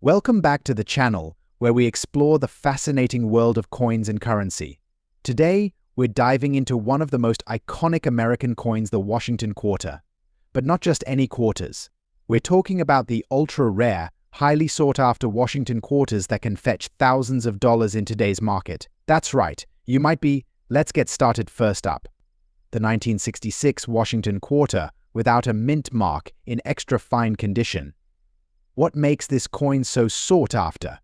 Welcome back to the channel, where we explore the fascinating world of coins and currency. Today, we're diving into one of the most iconic American coins, the Washington Quarter. But not just any quarters. We're talking about the ultra-rare, highly sought-after Washington quarters that can fetch thousands of dollars in today's market. That's right, you might be. Let's get started. First up, the 1966 Washington Quarter without a mint mark in extra fine condition. What makes this coin so sought after?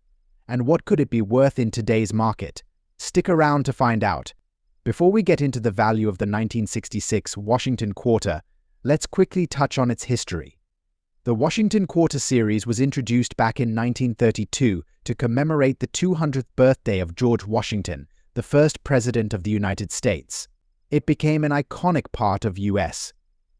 And what could it be worth in today's market? Stick around to find out. Before we get into the value of the 1966 Washington Quarter, let's quickly touch on its history. The Washington Quarter series was introduced back in 1932 to commemorate the 200th birthday of George Washington, the first president of the United States. It became an iconic part of U.S.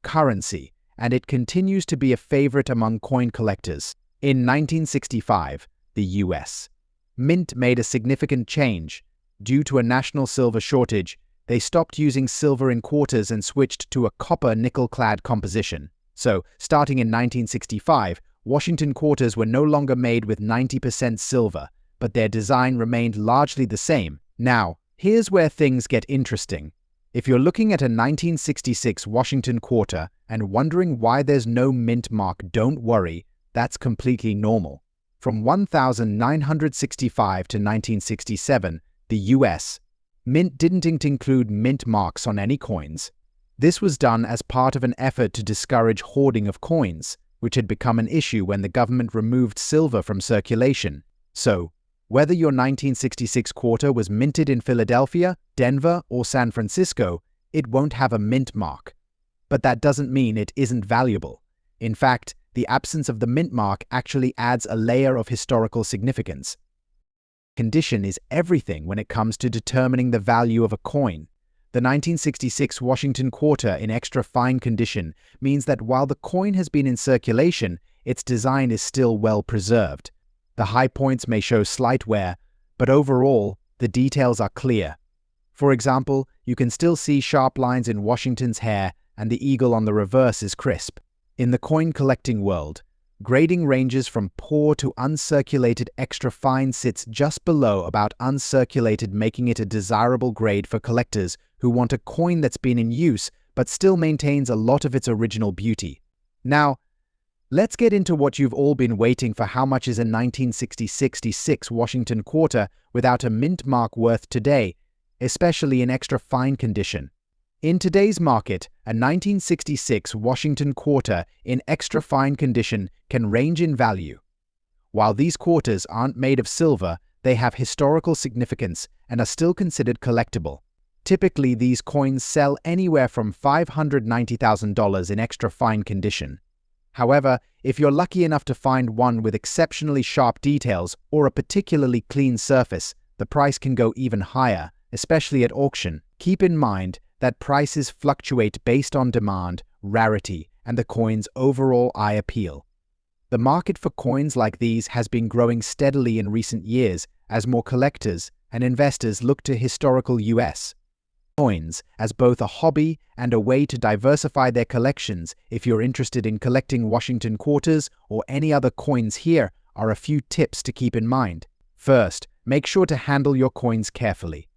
currency, and it continues to be a favorite among coin collectors. In 1965, the U.S. Mint made a significant change. Due to a national silver shortage, they stopped using silver in quarters and switched to a copper nickel-clad composition. So, starting in 1965, Washington quarters were no longer made with 90% silver, but their design remained largely the same. Now, here's where things get interesting. If you're looking at a 1966 Washington Quarter and wondering why there's no mint mark, don't worry, that's completely normal. From 1965 to 1967, the U.S. Mint didn't include mint marks on any coins. This was done as part of an effort to discourage hoarding of coins, which had become an issue when the government removed silver from circulation. So, whether your 1966 quarter was minted in Philadelphia, Denver, or San Francisco, it won't have a mint mark. But that doesn't mean it isn't valuable. In fact, the absence of the mint mark actually adds a layer of historical significance. Condition is everything when it comes to determining the value of a coin. The 1966 Washington Quarter in extra fine condition means that while the coin has been in circulation, its design is still well preserved. The high points may show slight wear, but overall, the details are clear. For example, you can still see sharp lines in Washington's hair, and the eagle on the reverse is crisp. In the coin collecting world, grading ranges from poor to uncirculated. Extra fine sits just below about uncirculated, making it a desirable grade for collectors who want a coin that's been in use but still maintains a lot of its original beauty. Now, let's get into what you've all been waiting for. How much is a 1966 Washington Quarter without a mint mark worth today, especially in extra fine condition? In today's market, a 1966 Washington Quarter in extra fine condition can range in value. While these quarters aren't made of silver, they have historical significance and are still considered collectible. Typically, these coins sell anywhere from $590,000 in extra fine condition. However, if you're lucky enough to find one with exceptionally sharp details or a particularly clean surface, the price can go even higher, especially at auction. Keep in mind that prices fluctuate based on demand, rarity, and the coin's overall eye appeal. The market for coins like these has been growing steadily in recent years as more collectors and investors look to historical U.S. coins as both a hobby and a way to diversify their collections. If you're interested in collecting Washington Quarters or any other coins, here are a few tips to keep in mind. First, make sure to handle your coins carefully.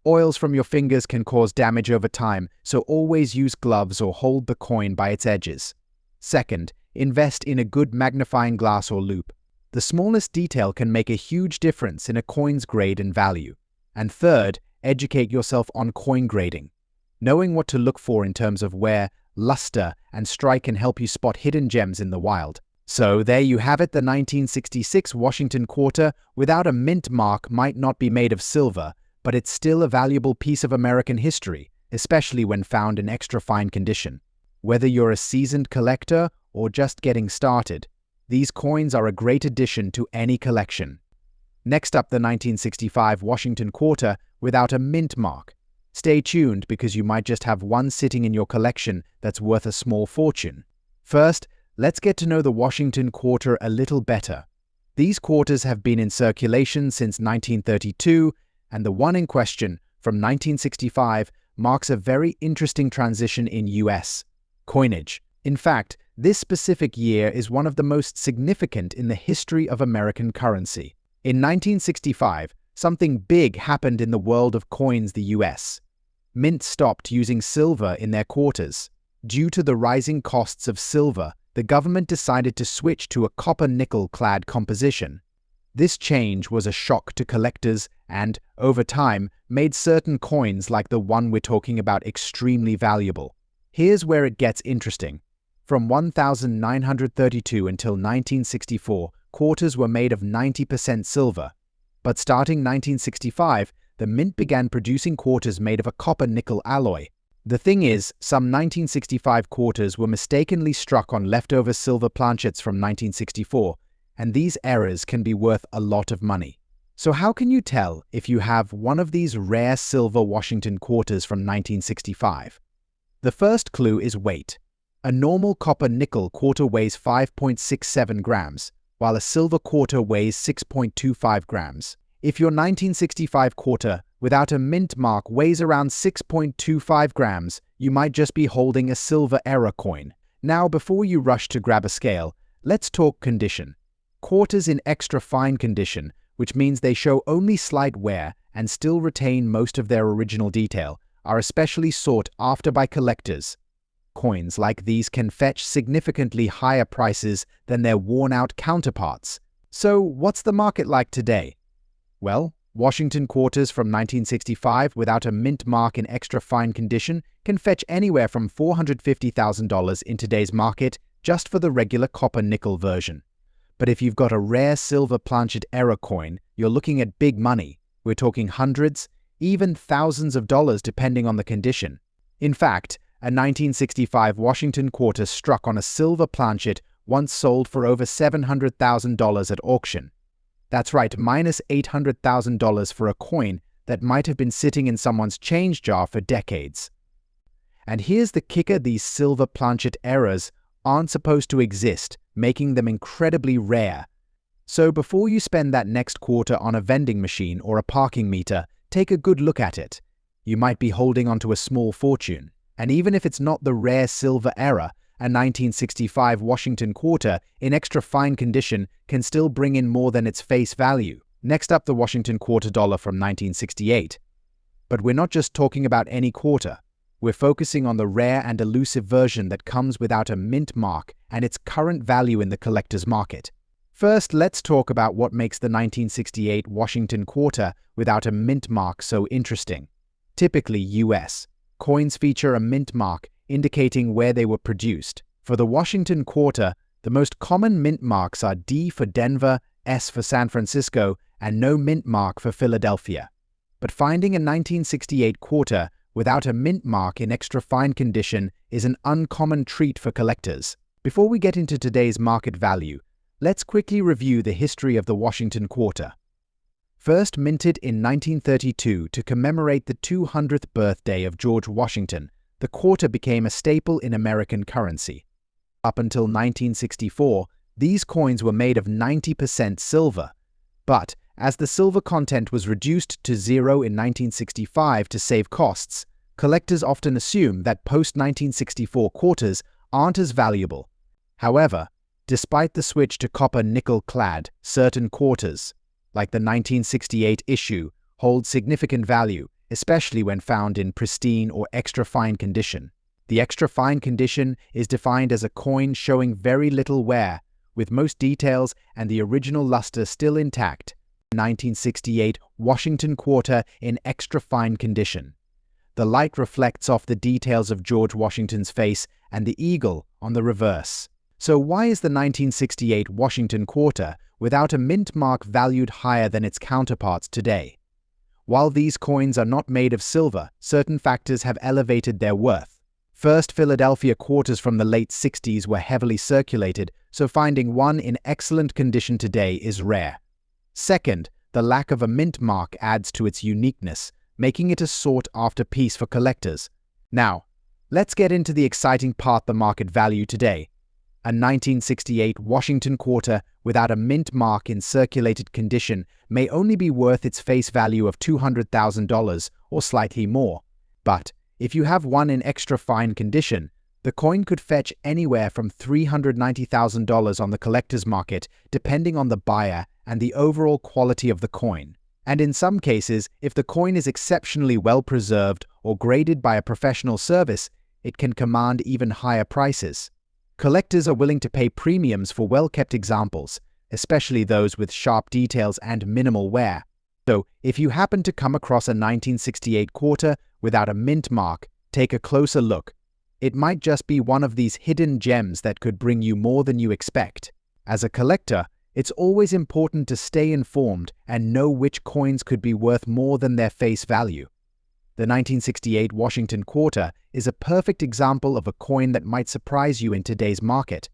Oils from your fingers can cause damage over time, so always use gloves or hold the coin by its edges. Second, invest in a good magnifying glass or loupe. The smallest detail can make a huge difference in a coin's grade and value. And third, educate yourself on coin grading. Knowing what to look for in terms of wear, luster, and strike can help you spot hidden gems in the wild. So there you have it. The 1966 Washington Quarter without a mint mark might not be made of silver, but it's still a valuable piece of American history, especially when found in extra fine condition. Whether you're a seasoned collector or just getting started, these coins are a great addition to any collection. Next up, the 1965 Washington Quarter without a mint mark. Stay tuned because you might just have one sitting in your collection that's worth a small fortune. First, let's get to know the Washington Quarter a little better. These quarters have been in circulation since 1932, and the one in question, from 1965, marks a very interesting transition in U.S. coinage. In fact, this specific year is one of the most significant in the history of American currency. In 1965, something big happened in the world of coins the US. Mint stopped using silver in their quarters. Due to the rising costs of silver, the government decided to switch to a copper-nickel-clad composition. This change was a shock to collectors and, over time, made certain coins like the one we're talking about extremely valuable. Here's where it gets interesting. From 1932 until 1964, quarters were made of 90% silver. But starting 1965, the mint began producing quarters made of a copper-nickel alloy. The thing is, some 1965 quarters were mistakenly struck on leftover silver planchets from 1964, and these errors can be worth a lot of money. So how can you tell if you have one of these rare silver Washington quarters from 1965? The first clue is weight. A normal copper-nickel quarter weighs 5.67 grams, while a silver quarter weighs 6.25 grams. If your 1965 quarter without a mint mark weighs around 6.25 grams, you might just be holding a silver error coin. Now, before you rush to grab a scale, let's talk condition. Quarters in extra fine condition, which means they show only slight wear and still retain most of their original detail, are especially sought after by collectors. Coins like these can fetch significantly higher prices than their worn-out counterparts. So, what's the market like today? Well, Washington quarters from 1965 without a mint mark in extra fine condition can fetch anywhere from $450,000 in today's market just for the regular copper-nickel version. But if you've got a rare silver planchet error coin, you're looking at big money. We're talking hundreds, even thousands of dollars depending on the condition. In fact, a 1965 Washington quarter struck on a silver planchet once sold for over $700,000 at auction. That's right, minus $800,000 for a coin that might have been sitting in someone's change jar for decades. And here's the kicker: these silver planchet errors aren't supposed to exist, making them incredibly rare. So before you spend that next quarter on a vending machine or a parking meter, take a good look at it. You might be holding onto a small fortune. And even if it's not the rare silver error, a 1965 Washington quarter in extra fine condition can still bring in more than its face value. Next up, the Washington quarter dollar from 1968. But we're not just talking about any quarter. We're focusing on the rare and elusive version that comes without a mint mark and its current value in the collector's market. First, let's talk about what makes the 1968 Washington quarter without a mint mark so interesting. Typically US. Coins feature a mint mark indicating where they were produced. For the Washington quarter, the most common mint marks are D for Denver, S for San Francisco, and no mint mark for Philadelphia. But finding a 1968 quarter without a mint mark in extra fine condition is an uncommon treat for collectors. Before we get into today's market value, let's quickly review the history of the Washington quarter. First minted in 1932 to commemorate the 200th birthday of George Washington, the quarter became a staple in American currency. Up until 1964, these coins were made of 90% silver. But as the silver content was reduced to zero in 1965 to save costs, collectors often assume that post-1964 quarters aren't as valuable. However, despite the switch to copper-nickel-clad, certain quarters, like the 1968 issue, hold significant value, especially when found in pristine or extra fine condition. The extra fine condition is defined as a coin showing very little wear, with most details and the original luster still intact. 1968 Washington quarter in extra fine condition. The light reflects off the details of George Washington's face and the eagle on the reverse. So why is the 1968 Washington quarter without a mint mark valued higher than its counterparts today? While these coins are not made of silver, certain factors have elevated their worth. First, Philadelphia quarters from the late 60s were heavily circulated, so finding one in excellent condition today is rare. Second, the lack of a mint mark adds to its uniqueness, making it a sought-after piece for collectors. Now, let's get into the exciting part: the market value today. A 1968 Washington quarter without a mint mark in circulated condition may only be worth its face value of $200,000 or slightly more. But if you have one in extra fine condition, The coin could fetch anywhere from $390,000 on the collector's market, depending on the buyer and the overall quality of the coin. And in some cases, if the coin is exceptionally well preserved or graded by a professional service, it can command even higher prices. Collectors are willing to pay premiums for well-kept examples, especially those with sharp details and minimal wear. So, if you happen to come across a 1968 quarter without a mint mark, take a closer look. It might just be one of these hidden gems that could bring you more than you expect. As a collector, it's always important to stay informed and know which coins could be worth more than their face value. The 1968 Washington quarter is a perfect example of a coin that might surprise you in today's market.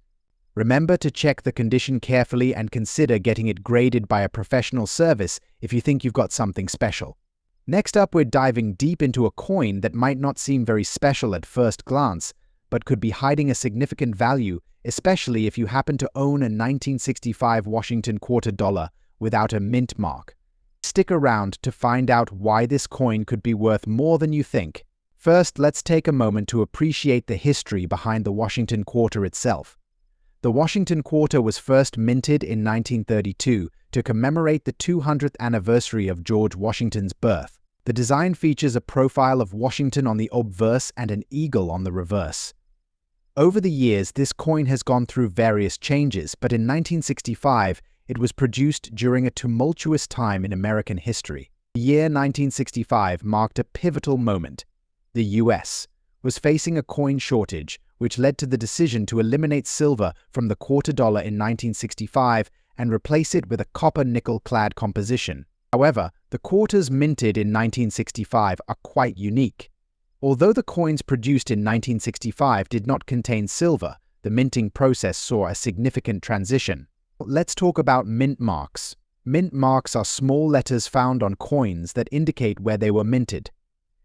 Remember to check the condition carefully and consider getting it graded by a professional service if you think you've got something special. Next up, we're diving deep into a coin that might not seem very special at first glance, but could be hiding a significant value, especially if you happen to own a 1965 Washington quarter dollar without a mint mark. Stick around to find out why this coin could be worth more than you think. First, let's take a moment to appreciate the history behind the Washington quarter itself. The Washington quarter was first minted in 1932 to commemorate the 200th anniversary of George Washington's birth. The design features a profile of Washington on the obverse and an eagle on the reverse. Over the years, this coin has gone through various changes, but in 1965, it was produced during a tumultuous time in American history. The year 1965 marked a pivotal moment. The U.S. was facing a coin shortage, which led to the decision to eliminate silver from the quarter dollar in 1965 and replace it with a copper-nickel-clad composition. However, the quarters minted in 1965 are quite unique. Although the coins produced in 1965 did not contain silver, the minting process saw a significant transition. Let's talk about mint marks. Mint marks are small letters found on coins that indicate where they were minted.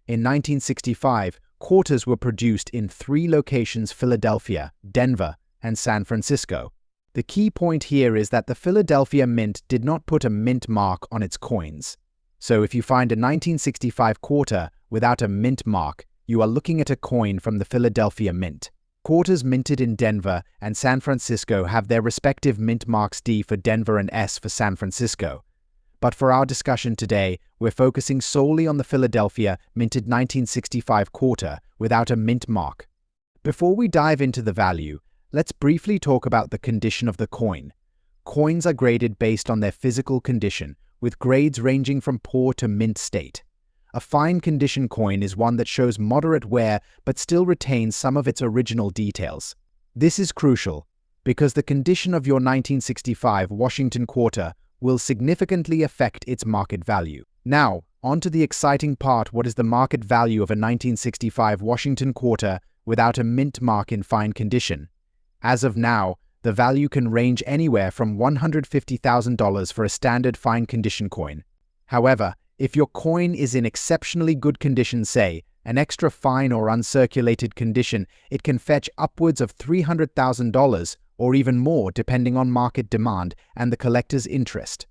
In 1965, quarters were produced in 3 locations: Philadelphia, Denver, and San Francisco. The key point here is that the Philadelphia Mint did not put a mint mark on its coins. So if you find a 1965 quarter without a mint mark, you are looking at a coin from the Philadelphia Mint. Quarters minted in Denver and San Francisco have their respective mint marks, D for Denver and S for San Francisco. But for our discussion today, we're focusing solely on the Philadelphia minted 1965 quarter without a mint mark. Before we dive into the value, let's briefly talk about the condition of the coin. Coins are graded based on their physical condition, with grades ranging from poor to mint state. A fine condition coin is one that shows moderate wear but still retains some of its original details. This is crucial because the condition of your 1965 Washington quarter will significantly affect its market value. Now, on to the exciting part: what is the market value of a 1965 Washington quarter without a mint mark in fine condition? As of now, the value can range anywhere from $150,000 for a standard fine condition coin. However, if your coin is in exceptionally good condition, say, an extra fine or uncirculated condition, it can fetch upwards of $300,000 or even more depending on market demand and the collector's interest.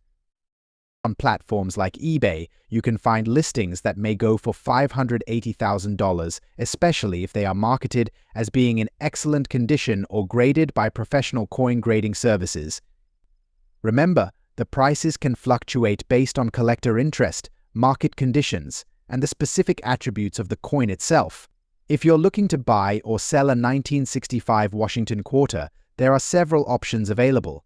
On platforms like eBay, you can find listings that may go for $580,000, especially if they are marketed as being in excellent condition or graded by professional coin grading services. Remember, the prices can fluctuate based on collector interest, market conditions, and the specific attributes of the coin itself. If you're looking to buy or sell a 1965 Washington quarter, there are several options available.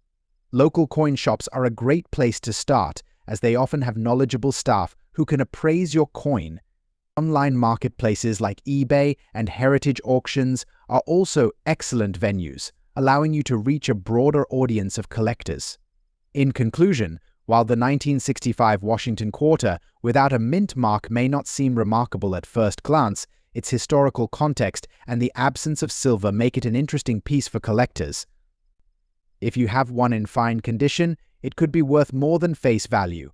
Local coin shops are a great place to start, as they often have knowledgeable staff who can appraise your coin. Online marketplaces like eBay and heritage auctions are also excellent venues, allowing you to reach a broader audience of collectors. In conclusion, while the 1965 Washington quarter without a mint mark may not seem remarkable at first glance, its historical context and the absence of silver make it an interesting piece for collectors. If you have one in fine condition, it could be worth more than face value.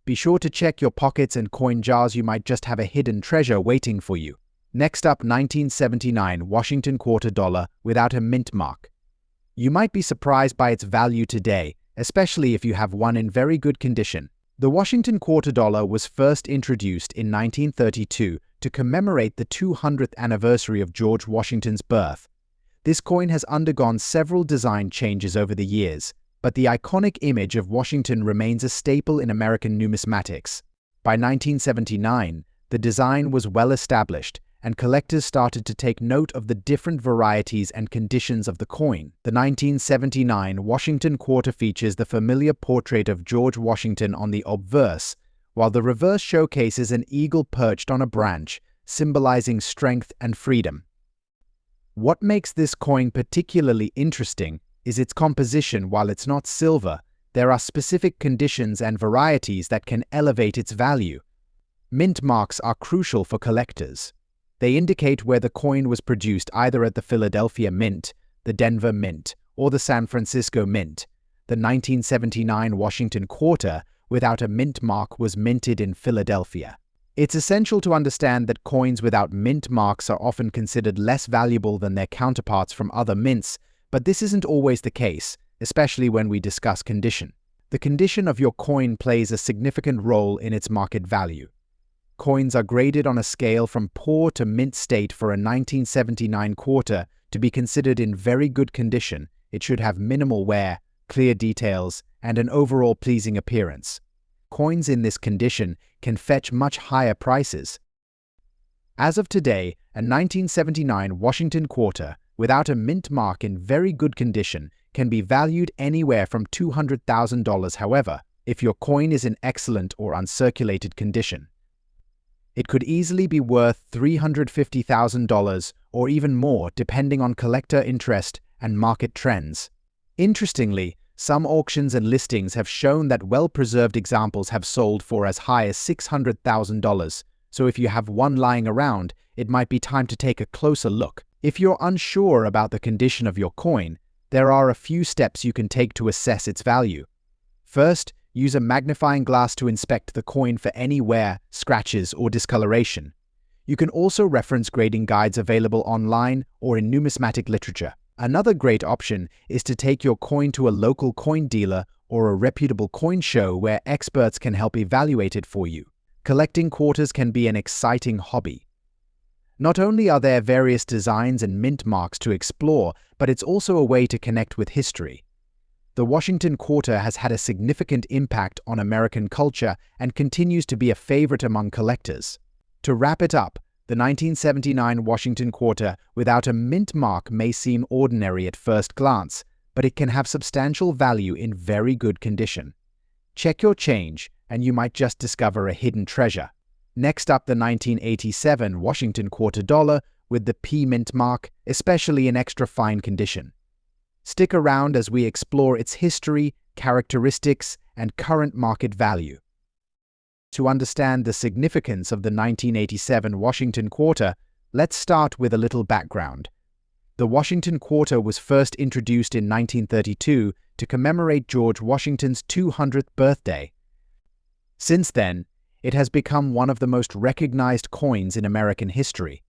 Be sure to check your pockets and coin jars; you might just have a hidden treasure waiting for you. Next up, 1979 Washington quarter dollar without a mint mark. You might be surprised by its value today, especially if you have one in very good condition. The Washington quarter dollar was first introduced in 1932 to commemorate the 200th anniversary of George Washington's birth. This coin has undergone several design changes over the years, but the iconic image of Washington remains a staple in American numismatics. By 1979, the design was well established, and collectors started to take note of the different varieties and conditions of the coin. The 1979 Washington quarter features the familiar portrait of George Washington on the obverse, while the reverse showcases an eagle perched on a branch, symbolizing strength and freedom. What makes this coin particularly interesting is its composition. While it's not silver, there are specific conditions and varieties that can elevate its value. Mint marks are crucial for collectors. They indicate where the coin was produced, either at the Philadelphia Mint, the Denver Mint, or the San Francisco Mint. The 1979 Washington quarter, without a mint mark, was minted in Philadelphia. It's essential to understand that coins without mint marks are often considered less valuable than their counterparts from other mints, but this isn't always the case, especially when we discuss condition. The condition of your coin plays a significant role in its market value. Coins are graded on a scale from poor to mint state. For a 1979 quarter to be considered in very good condition, it should have minimal wear, clear details, and an overall pleasing appearance. Coins in this condition can fetch much higher prices. As of today, a 1979 Washington quarter without a mint mark in very good condition can be valued anywhere from $200,000. However, if your coin is in excellent or uncirculated condition, it could easily be worth $350,000 or even more, depending on collector interest and market trends. Interestingly, some auctions and listings have shown that well-preserved examples have sold for as high as $600,000, so if you have one lying around, it might be time to take a closer look. If you're unsure about the condition of your coin, there are a few steps you can take to assess its value. First, use a magnifying glass to inspect the coin for any wear, scratches, or discoloration. You can also reference grading guides available online or in numismatic literature. Another great option is to take your coin to a local coin dealer or a reputable coin show where experts can help evaluate it for you. Collecting quarters can be an exciting hobby. Not only are there various designs and mint marks to explore, but it's also a way to connect with history. The Washington quarter has had a significant impact on American culture and continues to be a favorite among collectors. To wrap it up, the 1979 Washington quarter without a mint mark may seem ordinary at first glance, but it can have substantial value in very good condition. Check your change, and you might just discover a hidden treasure. Next up, the 1987 Washington quarter dollar with the P mint mark, especially in extra fine condition. Stick around as we explore its history, characteristics, and current market value. To understand the significance of the 1987 Washington quarter, let's start with a little background. The Washington quarter was first introduced in 1932 to commemorate George Washington's 200th birthday. Since then, it has become one of the most recognized coins in American history.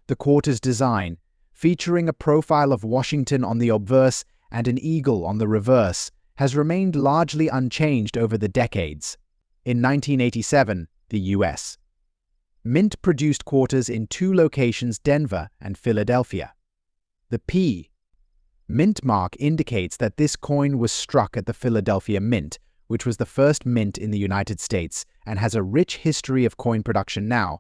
The quarter's design, featuring a profile of Washington on the obverse and an eagle on the reverse, has remained largely unchanged over the decades. In 1987, the U.S. Mint produced quarters in two locations, Denver and Philadelphia. The P mint mark indicates that this coin was struck at the Philadelphia Mint, which was the first mint in the United States and has a rich history of coin production. Now,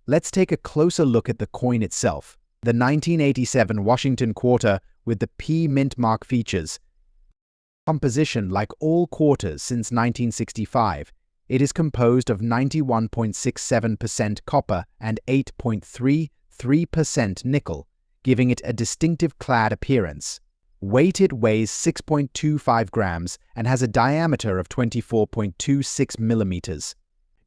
let's take a closer look at the coin itself. The 1987 Washington quarter with the P mint mark features composition like all quarters since 1965. It is composed of 91.67% copper and 8.33% nickel, giving it a distinctive clad appearance. Weight: it weighs 6.25 grams and has a diameter of 24.26 millimeters.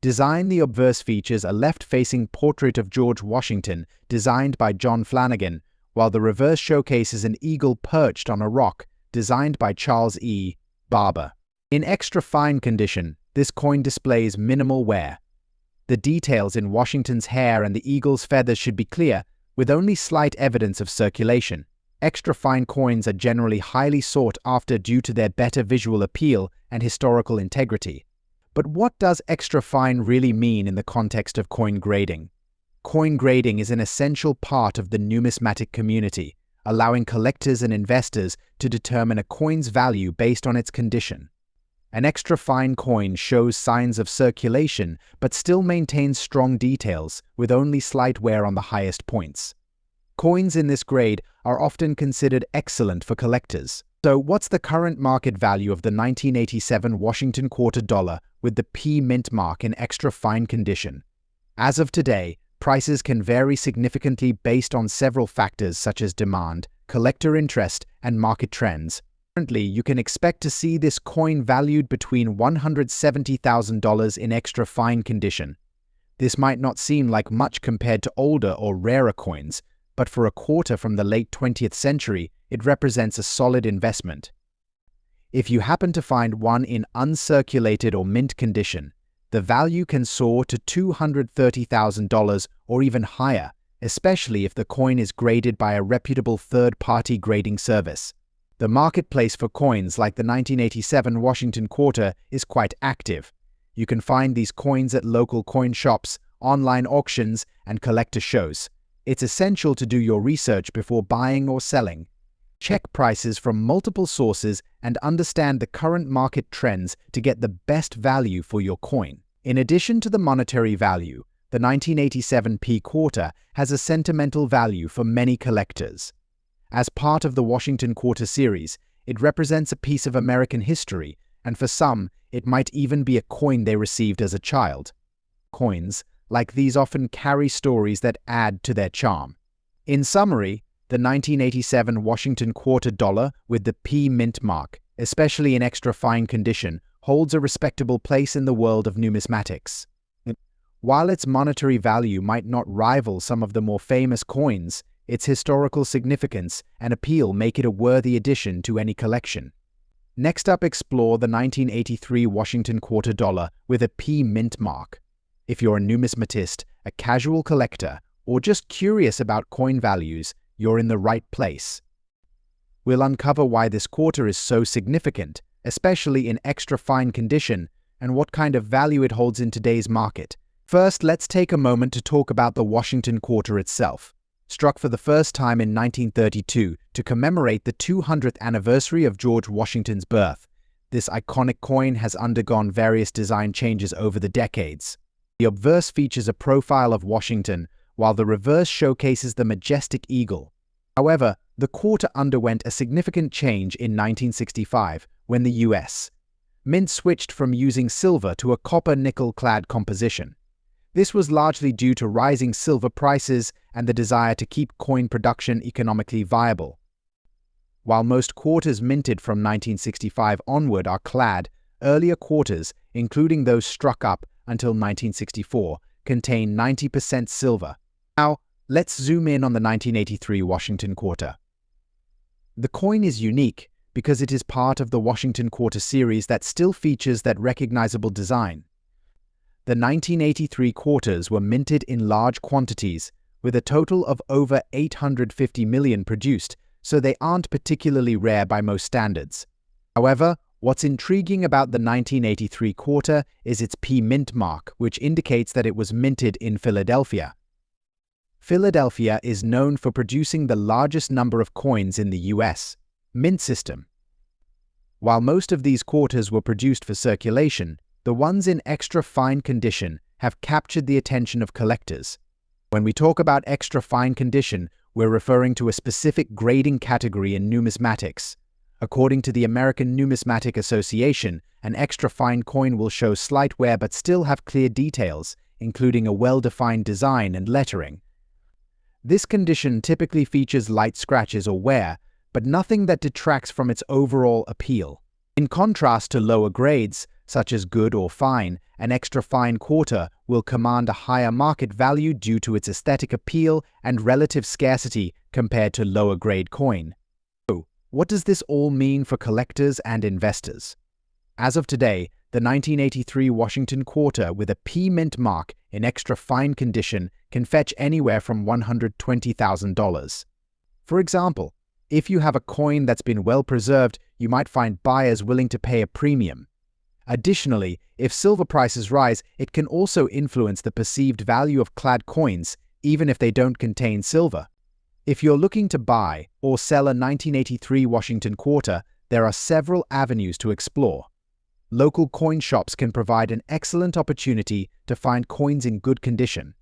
Design: the obverse features a left-facing portrait of George Washington designed by John Flanagan, while the reverse showcases an eagle perched on a rock designed by Charles E. Barber. In extra fine condition, this coin displays minimal wear. The details in Washington's hair and the eagle's feathers should be clear, with only slight evidence of circulation. Extra fine coins are generally highly sought after due to their better visual appeal and historical integrity. But what does extra fine really mean in the context of coin grading? Coin grading is an essential part of the numismatic community, allowing collectors and investors to determine a coin's value based on its condition. An extra fine coin shows signs of circulation but still maintains strong details, with only slight wear on the highest points. Coins in this grade are often considered excellent for collectors. So what's the current market value of the 1987 Washington quarter dollar with the P mint mark in extra fine condition? As of today, prices can vary significantly based on several factors such as demand, collector interest, and market trends. Currently, you can expect to see this coin valued between $170,000 in extra fine condition. This might not seem like much compared to older or rarer coins, but for a quarter from the late 20th century, it represents a solid investment. If you happen to find one in uncirculated or mint condition, the value can soar to $230,000 or even higher, especially if the coin is graded by a reputable third-party grading service. The marketplace for coins like the 1987 Washington quarter is quite active. You can find these coins at local coin shops, online auctions, and collector shows. It's essential to do your research before buying or selling. Check prices from multiple sources and understand the current market trends to get the best value for your coin. In addition to the monetary value, the 1987 P quarter has a sentimental value for many collectors. As part of the Washington quarter series, it represents a piece of American history, and for some, it might even be a coin they received as a child. Coins like these often carry stories that add to their charm. In summary, the 1987 Washington quarter dollar with the P mint mark, especially in extra fine condition, holds a respectable place in the world of numismatics. While its monetary value might not rival some of the more famous coins, its historical significance and appeal make it a worthy addition to any collection. Next up, explore the 1983 Washington quarter dollar with a P mint mark. If you're a numismatist, a casual collector, or just curious about coin values, you're in the right place. We'll uncover why this quarter is so significant, especially in extra fine condition, and what kind of value it holds in today's market. First, let's take a moment to talk about the Washington quarter itself. Struck for the first time in 1932 to commemorate the 200th anniversary of George Washington's birth, this iconic coin has undergone various design changes over the decades. The obverse features a profile of Washington, while the reverse showcases the majestic eagle. However, the quarter underwent a significant change in 1965 when the U.S. Mint switched from using silver to a copper-nickel-clad composition. This was largely due to rising silver prices and the desire to keep coin production economically viable. While most quarters minted from 1965 onward are clad, earlier quarters, including those struck up until 1964, contain 90% silver. Now, let's zoom in on the 1983 Washington quarter. The coin is unique because it is part of the Washington quarter series that still features that recognizable design. The 1983 quarters were minted in large quantities, with a total of over 850 million produced, so they aren't particularly rare by most standards. However, what's intriguing about the 1983 quarter is its P mint mark, which indicates that it was minted in Philadelphia. Philadelphia is known for producing the largest number of coins in the U.S. mint system. While most of these quarters were produced for circulation, the ones in extra fine condition have captured the attention of collectors. When we talk about extra fine condition, we're referring to a specific grading category in numismatics. According to the American Numismatic Association, an extra fine coin will show slight wear but still have clear details, including a well-defined design and lettering. This condition typically features light scratches or wear, but nothing that detracts from its overall appeal. In contrast to lower grades, such as good or fine, an extra fine quarter will command a higher market value due to its aesthetic appeal and relative scarcity compared to lower grade coin. So, what does this all mean for collectors and investors? As of today, the 1983 Washington quarter with a P mint mark in extra fine condition can fetch anywhere from $120,000. For example, if you have a coin that's been well preserved, you might find buyers willing to pay a premium. Additionally, if silver prices rise, it can also influence the perceived value of clad coins, even if they don't contain silver. If you're looking to buy or sell a 1983 Washington quarter, there are several avenues to explore. Local coin shops can provide an excellent opportunity to find coins in good condition.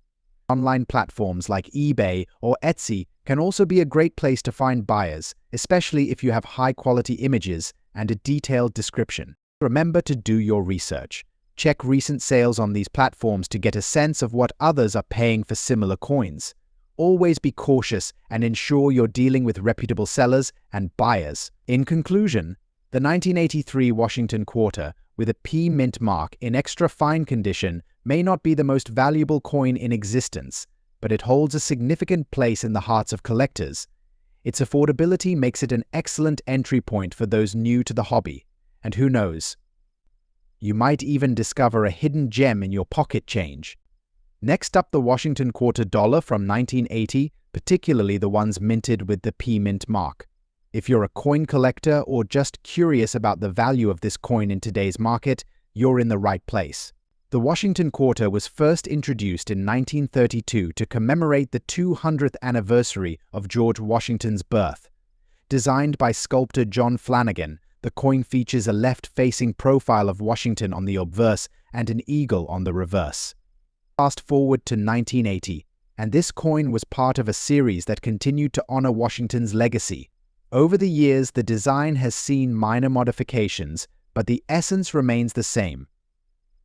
Online platforms like eBay or Etsy can also be a great place to find buyers, especially if you have high-quality images and a detailed description. Remember to do your research. Check recent sales on these platforms to get a sense of what others are paying for similar coins. Always be cautious and ensure you're dealing with reputable sellers and buyers. In conclusion, the 1983 Washington quarter with a P mint mark in extra fine condition may not be the most valuable coin in existence, but it holds a significant place in the hearts of collectors. Its affordability makes it an excellent entry point for those new to the hobby. And who knows, you might even discover a hidden gem in your pocket change. Next up, the Washington quarter dollar from 1980, particularly the ones minted with the P mint mark. If you're a coin collector or just curious about the value of this coin in today's market, you're in the right place. The Washington quarter was first introduced in 1932 to commemorate the 200th anniversary of George Washington's birth. Designed by sculptor John Flanagan, the coin features a left-facing profile of Washington on the obverse and an eagle on the reverse. Fast forward to 1980, and this coin was part of a series that continued to honor Washington's legacy. Over the years, the design has seen minor modifications, but the essence remains the same.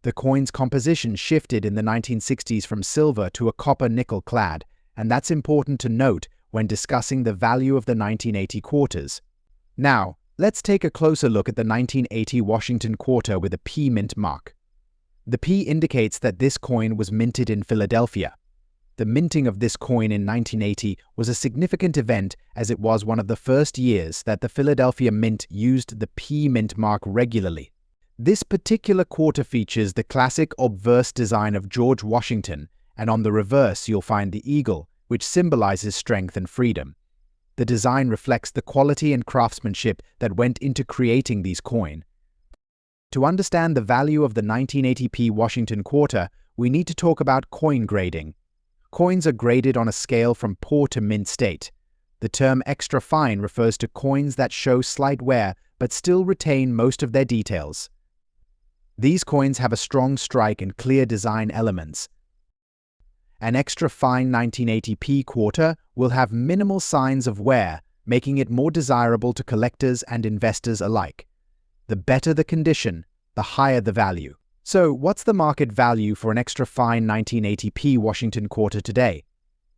The coin's composition shifted in the 1960s from silver to a copper-nickel clad, and that's important to note when discussing the value of the 1980 quarters. Now, let's take a closer look at the 1980 Washington quarter with a P mint mark. The P indicates that this coin was minted in Philadelphia. The minting of this coin in 1980 was a significant event as it was one of the first years that the Philadelphia Mint used the P mint mark regularly. This particular quarter features the classic obverse design of George Washington, and on the reverse you'll find the eagle, which symbolizes strength and freedom. The design reflects the quality and craftsmanship that went into creating these coins. To understand the value of the 1980p Washington quarter, we need to talk about coin grading. Coins are graded on a scale from poor to mint state. The term extra fine refers to coins that show slight wear but still retain most of their details. These coins have a strong strike and clear design elements. An extra fine 1980p quarter will have minimal signs of wear, making it more desirable to collectors and investors alike. The better the condition, the higher the value. So, what's the market value for an extra fine 1980p Washington quarter today?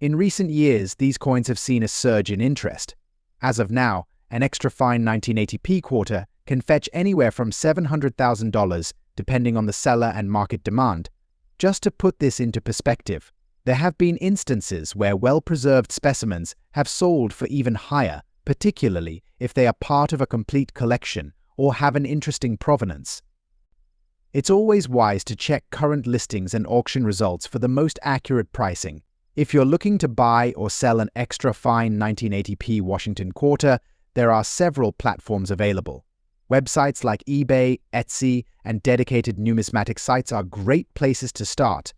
In recent years, these coins have seen a surge in interest. As of now, an extra fine 1980p quarter can fetch anywhere from $700,000, depending on the seller and market demand. Just to put this into perspective, there have been instances where well-preserved specimens have sold for even higher, particularly if they are part of a complete collection or have an interesting provenance. It's always wise to check current listings and auction results for the most accurate pricing. If you're looking to buy or sell an extra fine 1980p Washington quarter, there are several platforms available. Websites like eBay, Etsy, and dedicated numismatic sites are great places to start.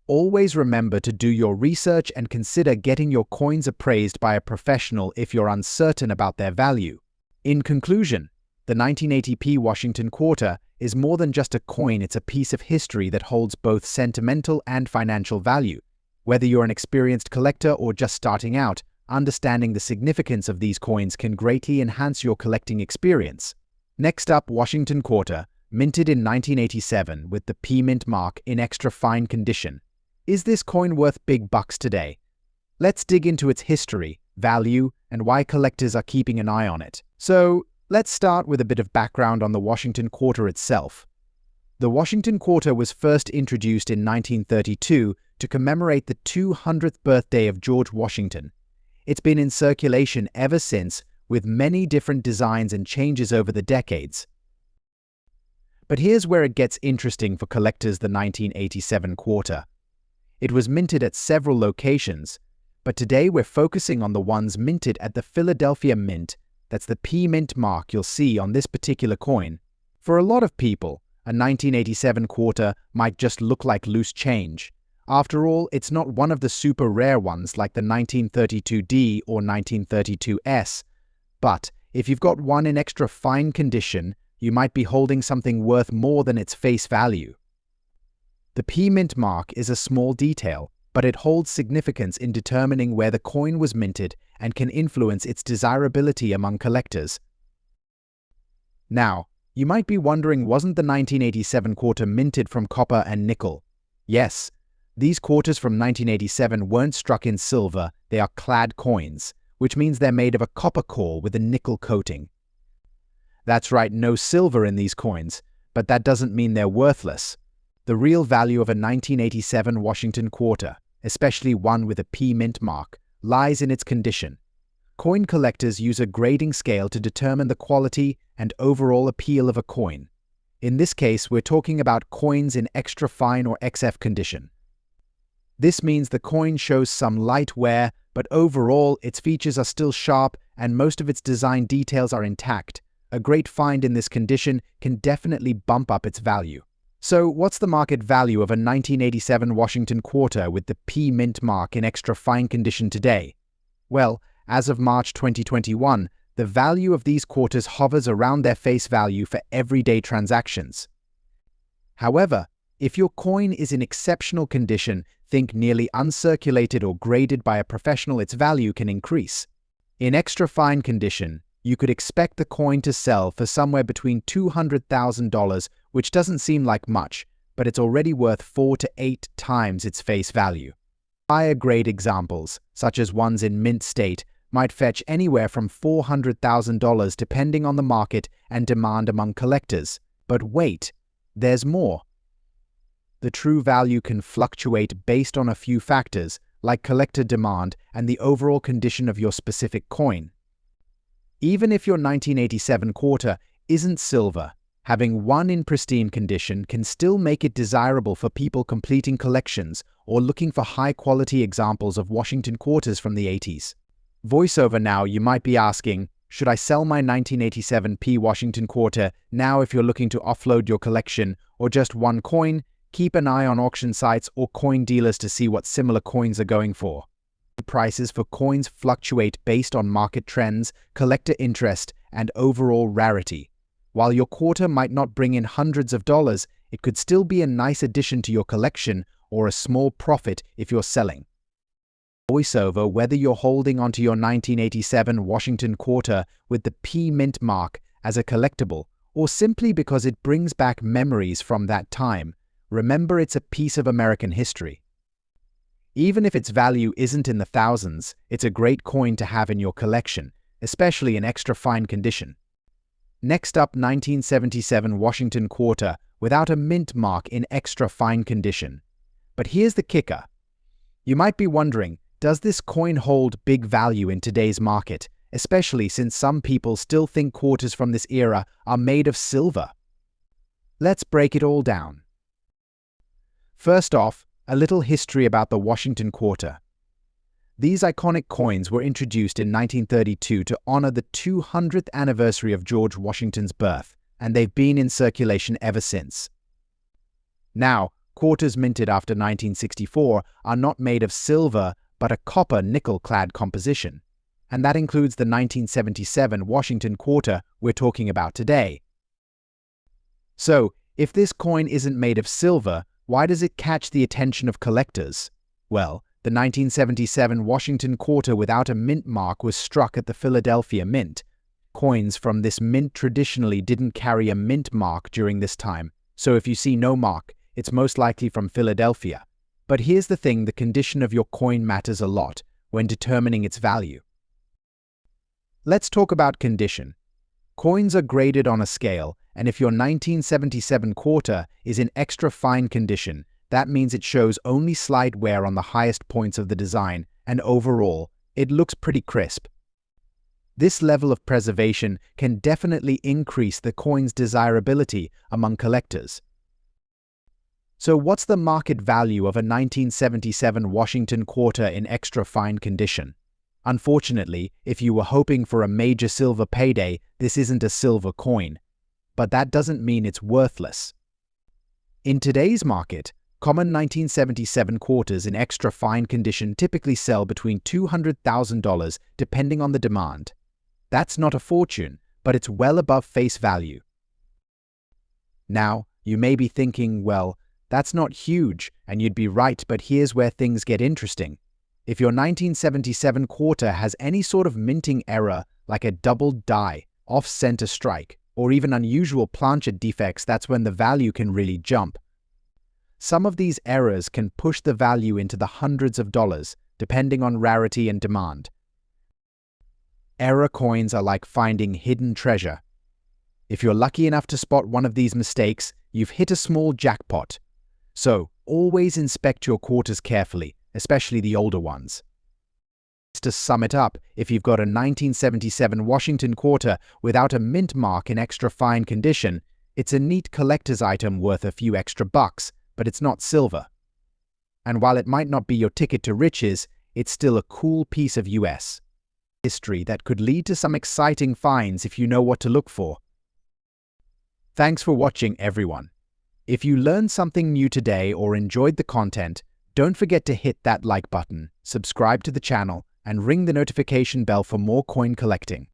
Always remember to do your research and consider getting your coins appraised by a professional if you're uncertain about their value. In conclusion, the 1980p Washington quarter is more than just a coin, it's a piece of history that holds both sentimental and financial value. Whether you're an experienced collector or just starting out, understanding the significance of these coins can greatly enhance your collecting experience. Next up, Washington quarter, minted in 1987 with the P mint mark in extra fine condition. Is this coin worth big bucks today? Let's dig into its history, value, and why collectors are keeping an eye on it. So, let's start with a bit of background on the Washington quarter itself. The Washington quarter was first introduced in 1932 to commemorate the 200th birthday of George Washington. It's been in circulation ever since, with many different designs and changes over the decades. But here's where it gets interesting for collectors: the 1987 quarter. It was minted at several locations, but today we're focusing on the ones minted at the Philadelphia Mint. That's the P mint mark you'll see on this particular coin. For a lot of people, a 1987 quarter might just look like loose change. After all, it's not one of the super rare ones like the 1932D or 1932S. But if you've got one in extra fine condition, you might be holding something worth more than its face value. The P mint mark is a small detail, but it holds significance in determining where the coin was minted and can influence its desirability among collectors. Now, you might be wondering, wasn't the 1987 quarter minted from copper and nickel? Yes, these quarters from 1987 weren't struck in silver, they are clad coins, which means they're made of a copper core with a nickel coating. That's right, no silver in these coins, but that doesn't mean they're worthless. The real value of a 1987 Washington quarter, especially one with a P mint mark, lies in its condition. Coin collectors use a grading scale to determine the quality and overall appeal of a coin. In this case, we're talking about coins in extra fine or XF condition. This means the coin shows some light wear, but overall its features are still sharp and most of its design details are intact. A great find in this condition can definitely bump up its value. So, what's the market value of a 1987 Washington quarter with the P mint mark in extra fine condition today? Well, as of March 2021, the value of these quarters hovers around their face value for everyday transactions. However, if your coin is in exceptional condition, think nearly uncirculated or graded by a professional, its value can increase. In extra fine condition, you could expect the coin to sell for somewhere between $200,000, which doesn't seem like much, but it's already worth 4 to 8 times its face value. Higher grade examples, such as ones in mint state, might fetch anywhere from $400,000 depending on the market and demand among collectors. But wait, there's more. The true value can fluctuate based on a few factors, like collector demand and the overall condition of your specific coin. Even if your 1987 quarter isn't silver, having one in pristine condition can still make it desirable for people completing collections or looking for high-quality examples of Washington quarters from the 80s. Voiceover now, you might be asking, should I sell my 1987 P Washington quarter now if you're looking to offload your collection, or just one coin? Keep an eye on auction sites or coin dealers to see what similar coins are going for. Prices for coins fluctuate based on market trends, collector interest, and overall rarity. While your quarter might not bring in hundreds of dollars, it could still be a nice addition to your collection or a small profit if you're selling. Voiceover, whether you're holding onto your 1987 Washington quarter with the P mint mark as a collectible or simply because it brings back memories from that time, remember it's a piece of American history. Even if its value isn't in the thousands, it's a great coin to have in your collection, especially in extra fine condition. Next up, 1977 Washington quarter without a mint mark in extra fine condition. But here's the kicker. You might be wondering, does this coin hold big value in today's market, especially since some people still think quarters from this era are made of silver? Let's break it all down. First off, a little history about the Washington quarter. These iconic coins were introduced in 1932 to honor the 200th anniversary of George Washington's birth, and they've been in circulation ever since. Now, quarters minted after 1964 are not made of silver, but a copper nickel-clad composition, and that includes the 1977 Washington quarter we're talking about today. So, if this coin isn't made of silver, why does it catch the attention of collectors? Well, the 1977 Washington quarter without a mint mark was struck at the Philadelphia Mint. Coins from this mint traditionally didn't carry a mint mark during this time, so if you see no mark, it's most likely from Philadelphia. But here's the thing, the condition of your coin matters a lot when determining its value. Let's talk about condition. Coins are graded on a scale, and if your 1977 quarter is in extra fine condition, that means it shows only slight wear on the highest points of the design, and overall, it looks pretty crisp. This level of preservation can definitely increase the coin's desirability among collectors. So what's the market value of a 1977 Washington quarter in extra fine condition? Unfortunately, if you were hoping for a major silver payday, this isn't a silver coin. But that doesn't mean it's worthless. In today's market, Common 1977 quarters in extra fine condition typically sell between $200,000 depending on the demand. That's not a fortune, but it's well above face value. Now, you may be thinking, well, that's not huge, and you'd be right, but here's where things get interesting. If your 1977 quarter has any sort of minting error, like a doubled die, off-center strike, or even unusual planchet defects, that's when the value can really jump. Some of these errors can push the value into the hundreds of dollars, depending on rarity and demand. Error coins are like finding hidden treasure. If you're lucky enough to spot one of these mistakes, you've hit a small jackpot. So, always inspect your quarters carefully, especially the older ones. To sum it up, if you've got a 1977 Washington quarter without a mint mark in extra fine condition, it's a neat collector's item worth a few extra bucks, but it's not silver. And while it might not be your ticket to riches, it's still a cool piece of US history that could lead to some exciting finds if you know what to look for. Thanks for watching, everyone. If you learned something new today or enjoyed the content, don't forget to hit that like button, subscribe to the channel, and ring the notification bell for more coin collecting.